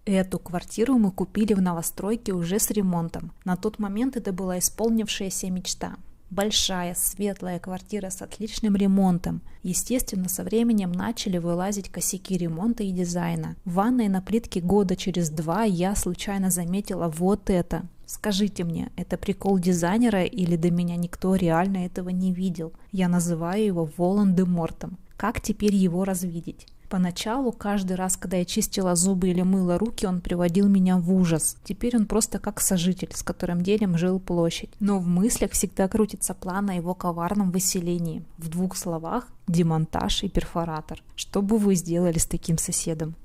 Эту квартиру мы купили в новостройке уже с ремонтом. На тот момент это была исполнившаяся мечта. Большая, светлая квартира с отличным ремонтом. Естественно, со временем начали вылазить косяки ремонта и дизайна. В ванной на плитке года через 2 я случайно заметила вот это. Скажите мне, это прикол дизайнера или до меня никто реально этого не видел? Я называю его Волан-де-Мортом. Как теперь его развидеть? Поначалу, каждый раз, когда я чистила зубы или мыла руки, он приводил меня в ужас. Теперь он просто как сожитель, с которым делим жилплощадь. Но в мыслях всегда крутится план о его коварном выселении. В 2 словах: демонтаж и перфоратор. Что бы вы сделали с таким соседом?